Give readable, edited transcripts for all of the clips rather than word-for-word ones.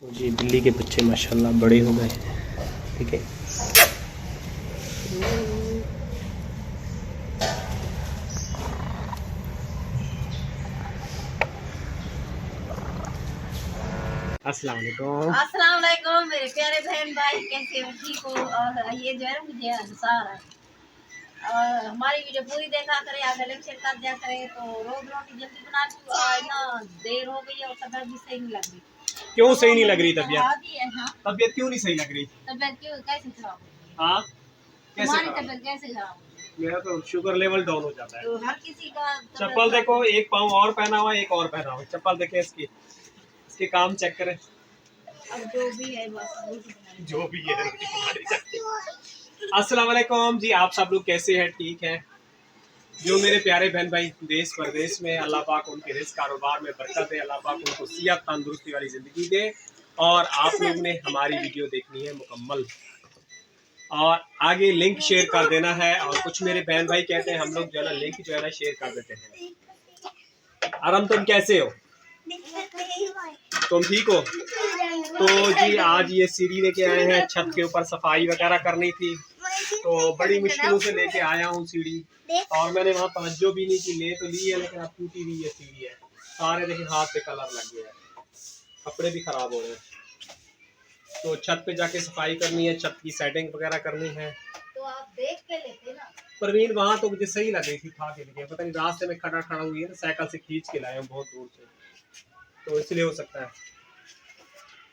तो जी बिल्ली के बच्चे माशाल्लाह बड़े हो गए हैं। ठीक है, अस्सलाम वालेकुम। अस्सलाम वालेकुम मेरे प्यारे बहन भाई, कैसे हो? ठीक हो? और ये जो है ना मुझे अंसार है, और हमारी वीडियो पूरी देखा करे, अगर लेक्चर कर दिया करे तो रोज रोटी जल्दी बना लूँ। आज ना देर हो गई है और तबीयत भी सही नहीं लग रही। क्यों तो सही नहीं लग मैंने रही कहा तबीयत? दी है। हाँ, तबीयत क्यों नहीं सही लग रही? तबीयत क्यों कैसे खराब हो? हाँ, कैसे तुम्हारी खराब? तबीयत कैसे खराब हो? मेरा तो शुगर लेवल डाउन हो जाता है। तो हर किसी का चप्पल देखो, एक पाँव और पहना हुआ, एक और पहना हुआ। चप्पल देखे इसकी, इसके काम चेक करें। अब जो भी है बस रोटी बनानी जो भी है रोटी बनानी चाहिए। अस्सलाम वालेकुम जी, आप सब लोग कैसे हैं? ठीक है। जो मेरे प्यारे बहन भाई देश परदेश में, अल्लाह पाक उनके रिस्क कारोबार में बरकत दे, अल्लाह पाक उनको सेहत तंदुरुस्ती वाली ज़िंदगी दे। और आप लोग ने हमारी वीडियो देखनी है मुकम्मल और आगे लिंक शेयर कर देना है। और कुछ मेरे बहन भाई कहते हैं हम लोग जो है ना लिंक जो है ना शेयर कर देते हैं। आराम, तुम कैसे हो? तुम ठीक हो? तो जी आज ये सीढ़ी लेके आए हैं, छत के ऊपर सफाई वगैरह करनी थी तो बड़ी मुश्किलों से लेके आया हूँ सीढ़ी। और मैंने वहाँ तवज्जो भी नहीं की, ले तो ली है लेकिन अब टूटी हुई है सीढ़ी है। सारे देखिए हाथ पे कलर लग गया है, कपड़े भी खराब हो रहे हैं। तो छत पे जाके सफाई करनी है, छत की सेटिंग वगैरह करनी है। तो आप देख के लेते ना। परवीन वहाँ तो मुझे सही लग रही थी, था के लिए पता नहीं रास्ते में खड़ा खड़ा हुई है ना, साइकिल से खींच के लाए हम बहुत दूर से, तो इसलिए हो सकता है।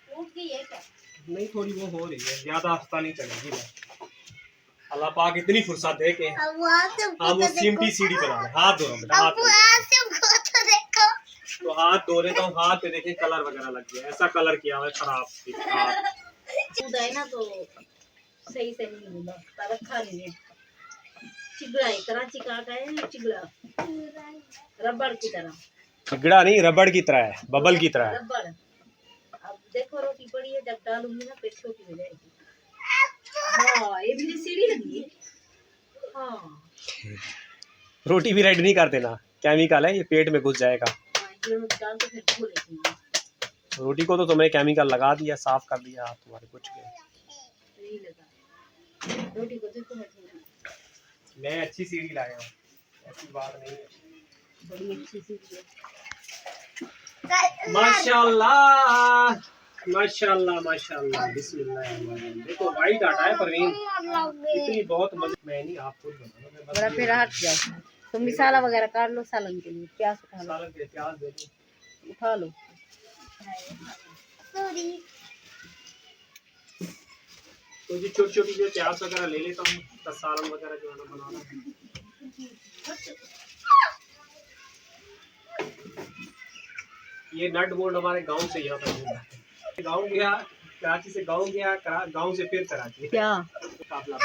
टूट गई है क्या? नहीं, थोड़ी वो हो रही है, ज्यादा हफ्ता नहीं चलेगी मैं। अल्लाह पाक इतनी फुर्सत दे के हम वो सीमटी सीढ़ी बना रहे। हाथ धो रहा हूं बेटा, हाथ धो। तो हाथ धो रहे तो हाथ पे देखिए कलर वगैरह लग गया, ऐसा कलर किया हुआ है खराब। कूदा है ना तो सही से नहीं होगा, रखा नहीं है। चिगड़ा है, कराची का आता है चिगड़ा, रबड़ की तरह। चिगड़ा नहीं, रबड़ की तरह है, बबल की तरह है। रबड़। अब देखो रोटी पड़ी है, जब डालूंगी ना फिर छोटी हो जाएगी। हाँ, ये भी सीढ़ी लगी है। हाँ, रोटी भी रेड नहीं कर देना, केमिकल है, ये पेट में घुस जाएगा। ये डाल के फिर धो लेती हूँ। रोटी को तो तुमने केमिकल लगा दिया, साफ कर दिया, हाथ तुम्हारे कुछ गए। नहीं लगा, रोटी को देखो मैं धो। मैं अच्छी सीढ़ी लाया हूँ, ऐसी बात नहीं है। बड़ी अच्छी सीढ़ी है। माशाल्लाह माशाल्लाह माशाल्लाह, बिस्मिल्लाह। देखो वाइट आटा है परवीन, इतनी बहुत मजे। मैं नहीं, आप खुद बताओ। बड़ा फिर हट जाओ, तुम मिसाला वगैरह काट लो सालन के लिए। प्याज उठा लो, सालन के प्याज दे दो, उठा लो। तो जी छोटी छोटी जो प्याज वगैरह ले लेता हूँ, तो सालन वगैरह जो है ना बनाना है। ये नट बोल्ट हमारे गांव से यहाँ तक मिला है। गांव गया, कराची से गांव गया, गांव से फिर कराची। क्या मुकाबला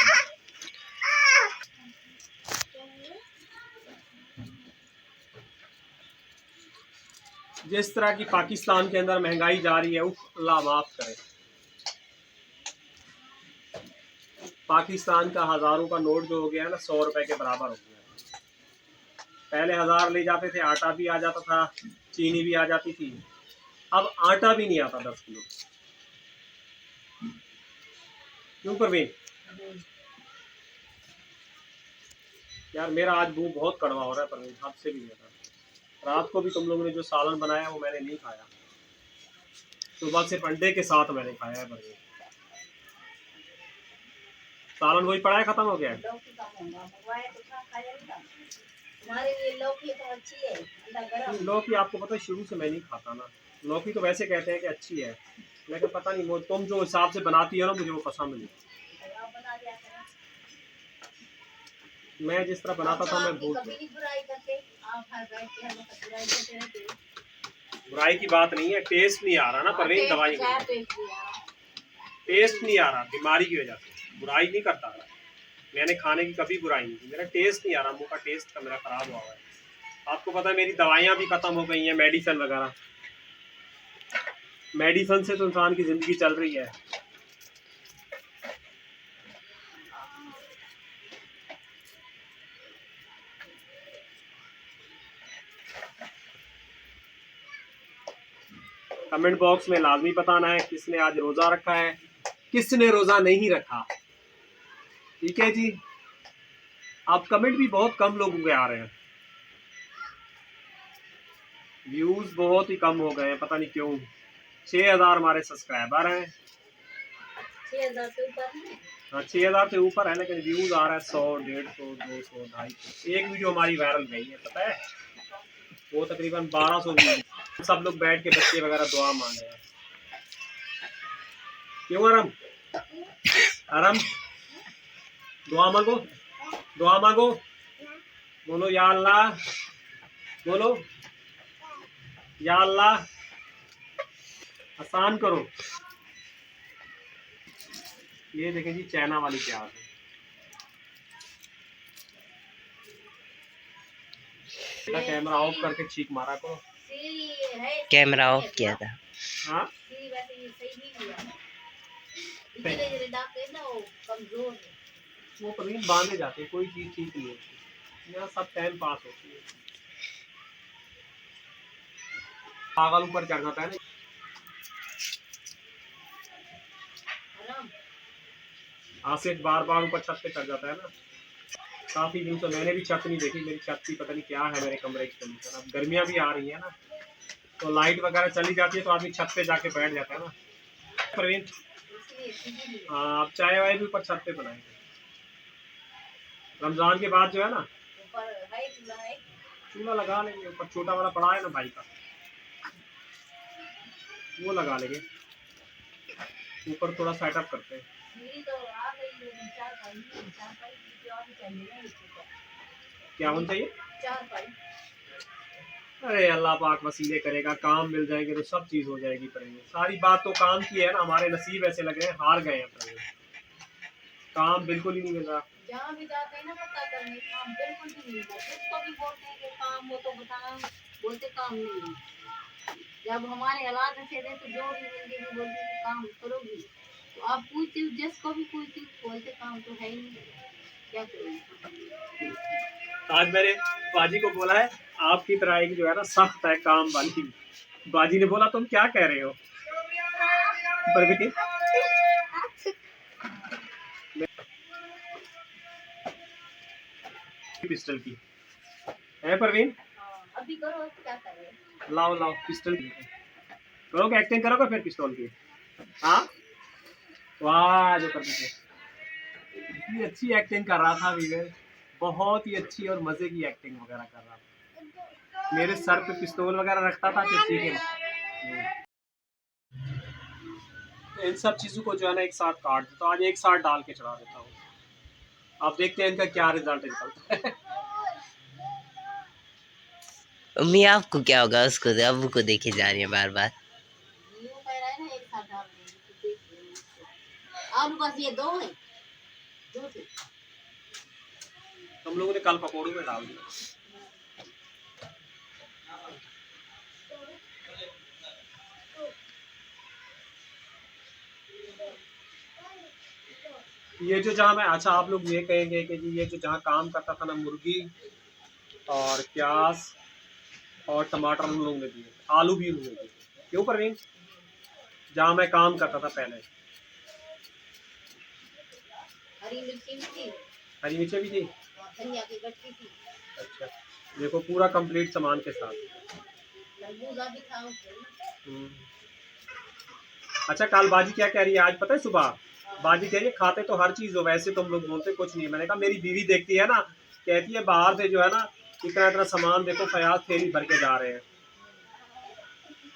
जिस तरह की पाकिस्तान के अंदर महंगाई जा रही है, उफ अल्लाह माफ करे। पाकिस्तान का हजारों का नोट जो हो गया है ना, 100 रुपए के बराबर हो गया है। पहले 1000 ले जाते थे, आटा भी आ जाता था, चीनी भी आ जाती थी। अब आटा भी नहीं आता 10 किलो। क्यों परवीन? यार मेरा आज मुंह बहुत कड़वा हो रहा है परवीन, हद से भी ज्यादा। रात को भी तुम लोगों ने जो सालन बनाया वो मैंने नहीं खाया, सुबह से अंडे के साथ मैंने खाया है परवीन। सालन वही पड़ा है, खत्म हो गया है। लौकी आपको पता है शुरू से मैं नहीं खाता ना। लौकी तो वैसे कहते हैं कि अच्छी है, लेकिन पता नहीं वो तुम जो हिसाब से बनाती हो ना, मुझे वो पसंद नहीं। मैं जिस तरह बनाता था मैं भूल गया। बुराई की बात नहीं है, टेस्ट नहीं आ रहा ना परवीन, दवाई का टेस्ट नहीं आ रहा, बीमारी की वजह से बुराई नहीं करता रहा। मैंने खाने की कभी बुराई नहीं की, मेरा टेस्ट नहीं आ रहा, मुंह का टेस्ट का मेरा खराब हुआ है। आपको पता है मेरी दवाइयाँ भी खत्म हो गई हैं, मेडिसिन वगैरह। मेडिसिन से तो इंसान की जिंदगी चल रही है। कमेंट बॉक्स में लाजमी बताना है किसने आज रोज़ा रखा है, किसने रोज़ा नहीं रखा। ठीक है जी। आप कमेंट भी बहुत कम लोगों के आ रहे हैं, व्यूज़ बहुत ही कम हो गए हैं, पता नहीं क्यों। 6000 हमारे सब्सक्राइबर हैं। 6000 से ऊपर है। हाँ 6000 से ऊपर है, लेकिन व्यूज़ आ रहा है 100, 150, 200, 250। एक वीडियो हमारी वायरल गई है, पता है, वो तकरीबन 1200 व्यूज। सब लोग बैठ के बच्चे वगैरह दुआ मांग रहे हैं। क्यों आराम आराम, दुआ मांगो, दुआ मांगो, बोलो या अल्लाह, बोलो या अल्लाह, आसान करो। ये देखें जी चाइना वाली प्याज है। कैमरा ऑफ करके चीख मारा करो। कैमरा ऑफ किया था। हाँ वो कभी बांधे जाते हैं, कोई चीज ठीक नहीं होती यहाँ, सब टाइम पास होती है। पागल ऊपर चढ़ जाता है ना, आसिफ बार बार ऊपर छत पे चढ़ जाता है ना। काफी दिन तो मैंने भी छत नहीं देखी, मेरी छत की पता नहीं क्या है मेरे कमरे की कंडीशन। अब गर्मियां भी आ रही है ना, तो लाइट वगैरह चली जाती है तो आदमी छत पे जाके बैठ जाता है ना। प्रवीण हाँ, आप चाय वाय भी ऊपर छत पे बनाएंगे रमजान के बाद जो है ना, चूल्हा लगा लेंगे ऊपर, छोटा वाला पड़ा है ना भाई का, वो लगा लेंगे ऊपर, थोड़ा सेटअप करते हैं। क्या होना चाहिए? अरे अल्लाह पाक वसीले करेगा, काम मिल जाएंगे तो सब चीज हो जाएगी। पड़ेंगे सारी बात तो काम की है ना, हमारे नसीब ऐसे लग रहे हैं हार गए हैं, काम बिल्कुल ही नहीं मिल रहा। जहाँ भी जाते हैं ना पता करने, काम बिल्कुल भी नहीं मिलता। किसको भी बोलते हैं कि काम हो तो बताना, बोलते काम नहीं है। जब हमारे हालात अच्छे थे तो जो भी मिल गए बोलते कि काम करोगी, तो आप पूछते हो जिसको भी पूछते बोलते काम तो है ही नहीं, क्या करोगे। आज मैंने बाजी को बोला है आपकी तरह एक जो है ना सख्त है काम वाली। बाजी ने बोला तुम क्या कह रहे हो? पर पिस्टल की है परवीन, अभी करो क्या करें। लाओ लाओ पिस्टल करोगे, एक्टिंग करोगे फिर पिस्तौल की। हाँ वाह, जो करते थे इतनी अच्छी एक्टिंग कर रहा था विवेक, बहुत ही अच्छी और मजे की एक्टिंग वगैरह कर रहा था। मेरे सर पे पिस्तौल वगैरह रखता था फिर चीखे। तो इन सब चीजों को जो है ना एक साथ काट देता हूँ, आज एक साथ डाल के चढ़ा देता हूँ। आप देखते हैं इनका क्या रिजल्ट निकलता है। अम्मी आपको क्या होगा, उसको अबू को देखे जा रही है बार बार। आलू बस ये दो है, दो थे। हम लोगों ने कल पकौड़ों में डाल दिया। ये जो जहाँ मैं, अच्छा आप लोग ये कहेंगे कि जी ये जो जहाँ काम करता था ना, मुर्गी और प्याज और टमाटर उन लोगों ने दिए, आलू भी उन्होंने दिए। क्यों परवीन? जहाँ मैं काम करता था पहले। हरी मिर्ची भी थी, हरी मिर्चें भी थी, धनिया की गट्टी थी। अच्छा देखो पूरा कंप्लीट सामान के साथ। खरबूजा भी था उसमें। अच्छा कल बाजी क्या कह रही है आज पता है? सुबह बाजी कह रही है खाते तो हर चीज हो, वैसे तुम लोग बोलते कुछ नहीं। मैंने कहा मेरी बीवी देखती है ना, कहती है बाहर से जो है ना इतना इतना सामान देखो फयाज थैली भर के जा रहे हैं।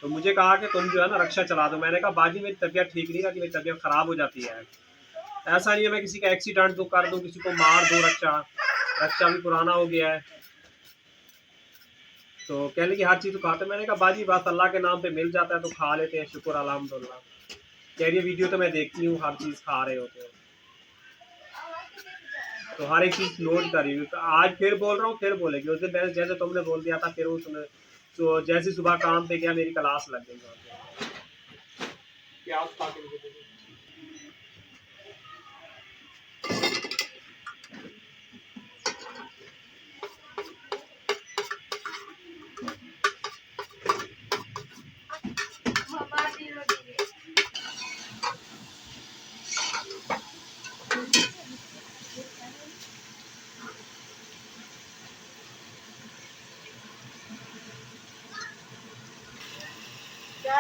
तो मुझे कहा कि तुम जो है ना रक्षा चला दो। मैंने कहा बाजी मेरी तबीयत ठीक नहीं रहती, मेरी तबीयत खराब हो जाती है। ऐसा नहीं है मैं किसी का एक्सीडेंट तो कर दूं, किसी को मार दूं, रक्षा रक्षा भी पुराना हो गया है। तो कहने की हर चीज तो खाते। मैंने कहा बाजी बस अल्लाह के नाम पे मिल जाता है तो खा लेते हैं, शुक्र अल्हम्दुलिल्लाह। कह रही है वीडियो तो मैं देखती हूँ, हर चीज खा रहे होते हो, तो हर एक चीज नोट कर रही हूँ। तो आज फिर बोल रहा हूँ, फिर बोलेगी। उस दिन जैसे तुमने बोल दिया था, फिर वो तुमने तो जैसे सुबह काम पे गया मेरी क्लास लग गई। क्या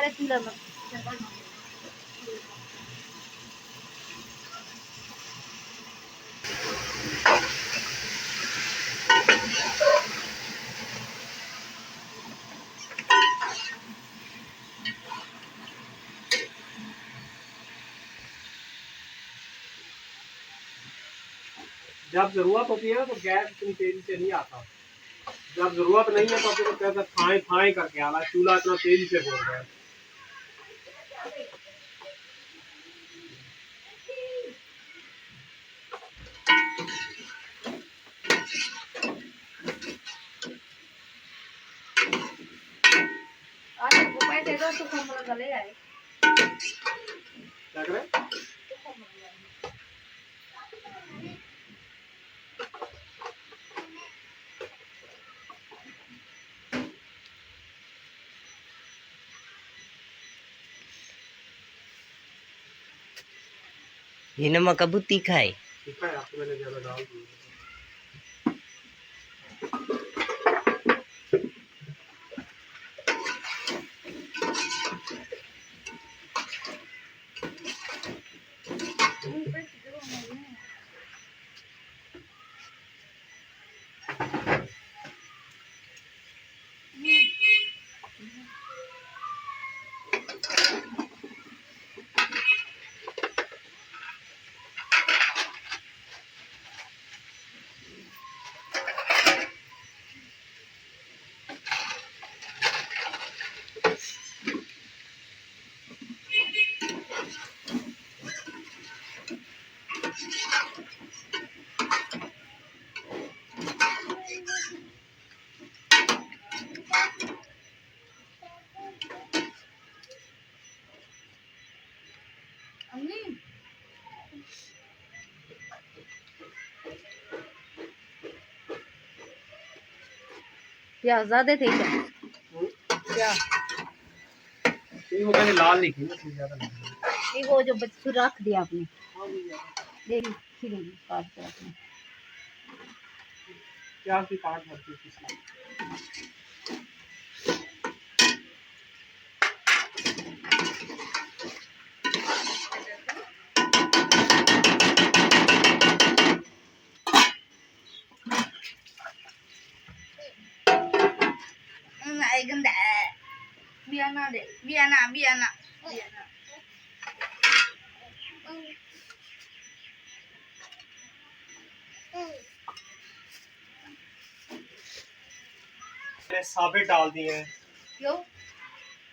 अरे पीला मत। जब जरूरत होती है ना तो गैस इतनी तेजी से नहीं आता, जब जरूरत नहीं है तो फिर कहते फाए फाए करके आला, चूल्हा इतना तेजी से बोल रहा है। आज को पैसे दो तो कमरा ले आए। क्या करें? ये नमक अब तीखा है। ठीक है, आपको मैंने ज्यादा डाल दिया। अम्मी प्याज ज्यादा थे क्या? क्या ये वो मैंने लाल लिखी ना, इसलिए ज्यादा नहीं। ये वो जो बच्चू रख दिया आपने, देखी फिर काट के आपने। प्याज भी काट भरती है इसलिए। Ay ganda. Biana deh, Biana, Biana. मैंने साबित डाल दिए हैं। क्यों?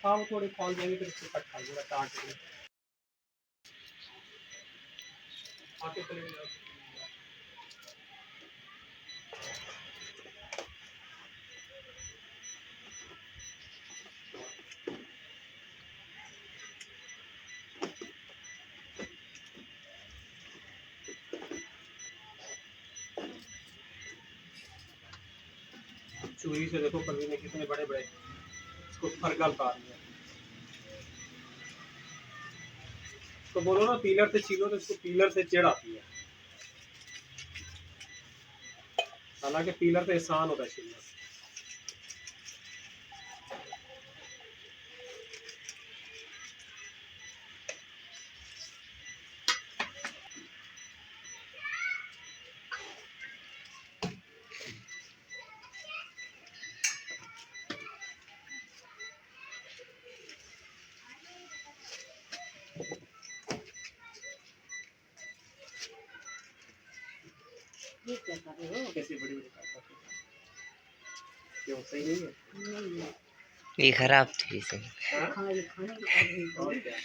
हाँ, वो थोड़ी खोल देंगे फिर इसको कट कर दूंगा काट के। आके चले जाओ। चूड़ी से देखो कभी ने कितने बड़े बड़े इसको फरगल उतार लिया। तो बोलो ना पीलर से छीलो तो इसको पीलर से चिढ़ आती है, हालांकि पीलर से आसान होता है छीलना। ये क्या कर रहे हो? कैसे बड़ी बड़ी काट करते हैं। क्यों सही नहीं है? नहीं है। ये खराब थी इसे। हाँ? खाने खाने की कर रही हो। और क्या?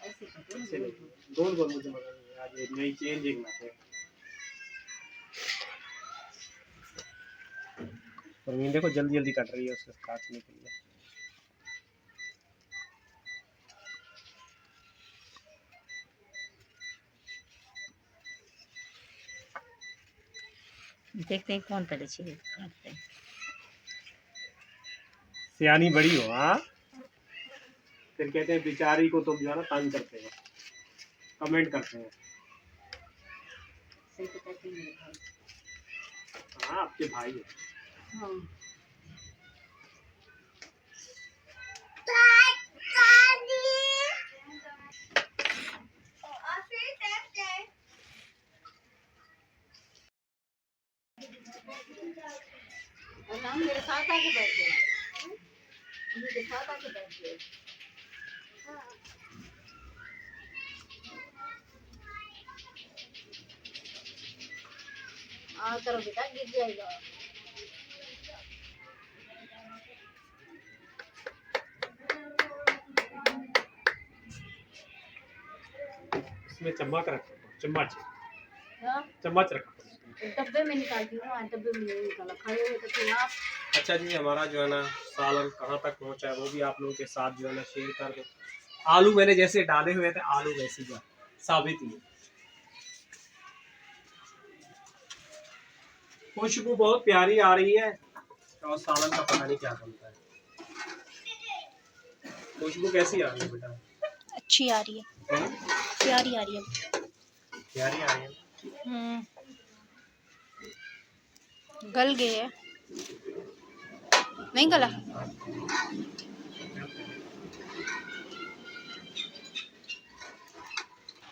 ऐसे करते अच्छे हो। नहीं। गोल गोल मुझे मजा नहीं है। आज ये नई चेंजिंग लाते हैं। परवीन देखो जल्दी जल्दी कट रही है उसको काटने के लिए। देखते हैं कौन पहले छिल काटते हैं। सियानी बड़ी हो, हाँ? फिर कहते हैं बेचारी को तो जो है ना तंग करते हैं, कमेंट करते हैं। सही तो कहते हैं मेरे भाई। हाँ, आपके भाई है। हाँ। और हम मेरे साथ आके बैठ गए, मेरे साथ आके बैठ गए। हाँ करो बेटा, गिर जाएगा। इसमें चम्मच रखो, चम्मच हाँ? चम्मच रखो। डब्बे में निकालती हूँ, डब्बे में नहीं निकाला, खड़े हुए तो फिर आप। अच्छा जी, हमारा जो है ना सालन कहाँ तक पहुँचा है वो भी आप लोगों के साथ जो है ना शेयर कर दो। आलू मैंने जैसे डाले हुए थे, आलू वैसे ही साबित ही है। खुशबू बहुत प्यारी आ रही है और सालन का पता नहीं क्या बनता है। खुशबू कैसी आ रही है बेटा? अच्छी आ रही है, प्यारी आ रही है। प्यारी आ रही है। गल गए है, नहीं गला।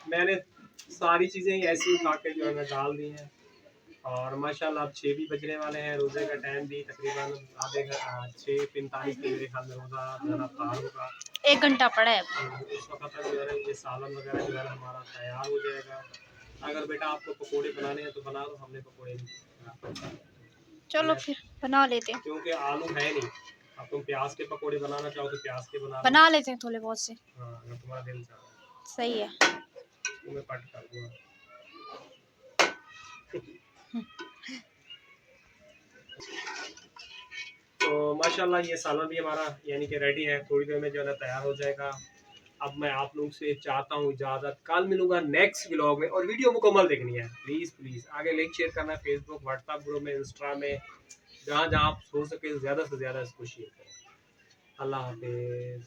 मैंने सारी चीज़ें ऐसी उठा के जो है ना डाल दी हैं और माशाल्लाह अब 6 भी बजने वाले हैं। रोज़े का टाइम भी तकरीबन आधे 6:45 पे मेरे ख्याल में रोज़ा जो है ना पार होगा। 1 घंटा पड़ा है। उस वक्त तक जो है ये सालन वगैरह जो है हमारा तैयार हो जाएगा। अगर बेटा आपको पकोड़े बनाने हैं तो बना लो, हमने पकोड़े नहीं। चलो फिर बना लेते हैं। क्योंकि आलू है नहीं। अब तुम प्याज के पकोड़े बनाना चाहो तो प्याज के बना लेते हैं थोड़े बहुत से। हाँ, अगर तुम्हारा दिल चाहे सही है। तो मैं कट कर दूंगा। तो माशाल्लाह ये सालन भी हमारा यानी कि रेडी है, थोड़ी देर में जो है ना तैयार हो जाएगा। अब मैं आप लोग से चाहता हूँ इजाज़त, कल मिलूंगा नेक्स्ट व्लॉग में और वीडियो मुकम्मल देखनी है। प्लीज़ प्लीज़ आगे लिंक शेयर करना है, फेसबुक व्हाट्सएप ग्रुप में, इंस्टा में, जहाँ जहाँ आप हो सके ज़्यादा से ज़्यादा इसको शेयर करें। अल्लाह हाफिज़।